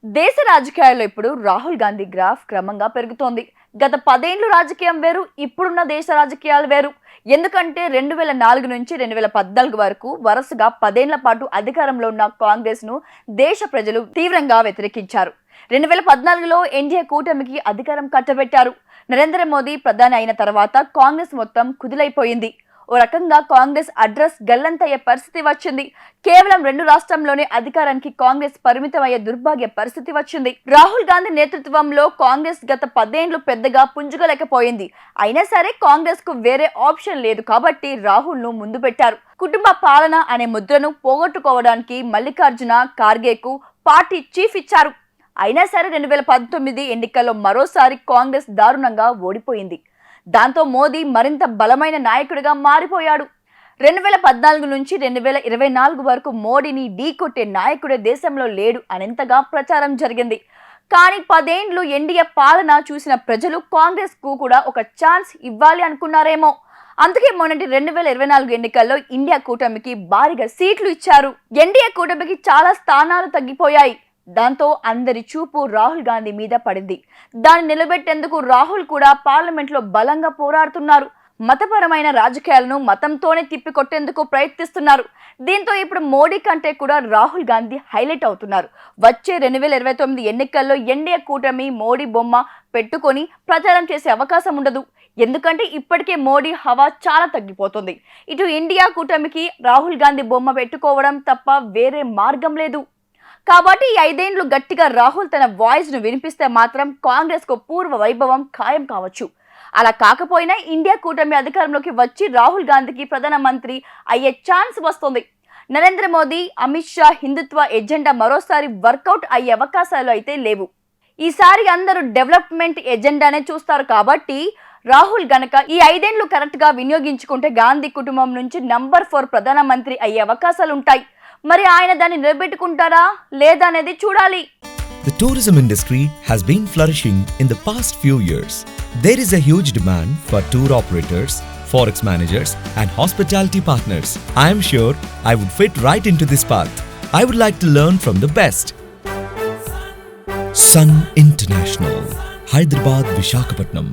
దేశ రాజకీయాల్లో ఇప్పుడు రాహుల్ గాంధీ గ్రాఫ్ క్రమంగా పెరుగుతోంది. గత 10 ఏళ్లు రాజకీయం వేరు, ఇప్పుడున్న దేశ రాజకీయాలు వేరు. ఎందుకంటే 2004 నుంచి 2014 వరకు వరుసగా 10 ఏళ్ల పాటు అధికారంలో ఉన్న కాంగ్రెస్ ను దేశ ప్రజలు తీవ్రంగా వ్యతిరేకించారు. 2014లో ఎన్డీఏ కూటమికి అధికారం కట్టబెట్టారు. నరేంద్ర మోదీ ప్రధాని అయిన తర్వాత కాంగ్రెస్ మొత్తం కుదిలైపోయింది. ఓ రకంగా కాంగ్రెస్ అడ్రస్ గల్లంతయ్యే పరిస్థితి వచ్చింది. కేవలం 2 రాష్ట్రంలోనే అధికారానికి కాంగ్రెస్ పరిమితమయ్యే దుర్భాగ్య పరిస్థితి వచ్చింది. రాహుల్ గాంధీ నేతృత్వంలో కాంగ్రెస్ గత 10 ఏళ్లు పెద్దగా పుంజుకోలేకపోయింది. అయినా సరే కాంగ్రెస్ కు వేరే ఆప్షన్ లేదు కాబట్టి రాహుల్ ను ముందు పెట్టారు. కుటుంబ పాలన అనే ముద్రను పోగొట్టుకోవడానికి మల్లికార్జున ఖార్గేకు పార్టీ చీఫ్ ఇచ్చారు. అయినా సరే 2019 ఎన్నికల్లో మరోసారి కాంగ్రెస్ దారుణంగా ఓడిపోయింది. దాంతో మోదీ మరింత బలమైన నాయకుడిగా మారిపోయాడు. 2014 నుంచి 2024 వరకు మోడీని ఢీకొట్టే నాయకుడే దేశంలో లేడు అనేంతగా ప్రచారం జరిగింది. కానీ 10 ఏళ్లు ఎన్డీఏ పాలన చూసిన ప్రజలు కాంగ్రెస్ కు కూడా ఒక ఛాన్స్ ఇవ్వాలి అనుకున్నారేమో. అందుకే మొన్నటి 2024 ఎన్నికల్లో ఇండియా కూటమికి భారీగా సీట్లు ఇచ్చారు. ఎన్డీఏ కూటమికి చాలా స్థానాలు తగ్గిపోయాయి. దాంతో అందరి చూపు రాహుల్ గాంధీ మీద పడింది. దాన్ని నిలబెట్టేందుకు రాహుల్ కూడా పార్లమెంట్లో బలంగా పోరాడుతున్నారు. మతపరమైన రాజకీయాలను మతంతోనే తిప్పికొట్టేందుకు ప్రయత్నిస్తున్నారు. దీంతో ఇప్పుడు మోడీ కంటే కూడా రాహుల్ గాంధీ హైలైట్ అవుతున్నారు. వచ్చే 2029 ఎన్నికల్లో ఎన్డీఏ కూటమి మోడీ బొమ్మ పెట్టుకొని ప్రచారం చేసే అవకాశం ఉండదు. ఎందుకంటే ఇప్పటికే మోడీ హవా చాలా తగ్గిపోతుంది. ఇటు ఇండియా కూటమికి రాహుల్ గాంధీ బొమ్మ పెట్టుకోవడం తప్ప వేరే మార్గం లేదు. కాబట్టి ఈ 5 ఏళ్లు గట్టిగా రాహుల్ తన వాయిస్ ను వినిపిస్తే మాత్రం కాంగ్రెస్ కు పూర్వ వైభవం ఖాయం కావచ్చు. అలా కాకపోయినా ఇండియా కూటమి అధికారంలోకి వచ్చి రాహుల్ గాంధీకి ప్రధానమంత్రి అయ్యే ఛాన్స్ వస్తుంది. నరేంద్ర మోదీ, అమిత్ షా హిందుత్వ ఎజెండా మరోసారి వర్కౌట్ అయ్యే అవకాశాలు అయితే లేవు. ఈసారి అందరూ డెవలప్మెంట్ ఎజెండానే చూస్తారు. కాబట్టి రాహుల్ గనక ఈ 5 ఏళ్లు కరెక్ట్ గా వినియోగించుకుంటే గాంధీ కుటుంబం నుంచి నంబర్ 4 ప్రధానమంత్రి అయ్యే అవకాశాలు ఉంటాయి. మరి ఆయన దాన్ని నిలబెట్టుకుంటారా లేదా అనేది చూడాలి. The tourism industry has been flourishing in the past few years. There is a huge demand for tour operators, forex managers and hospitality partners. I am sure I would fit right into this path. I would like to learn from the best. Sun International, Hyderabad, Visakhapatnam.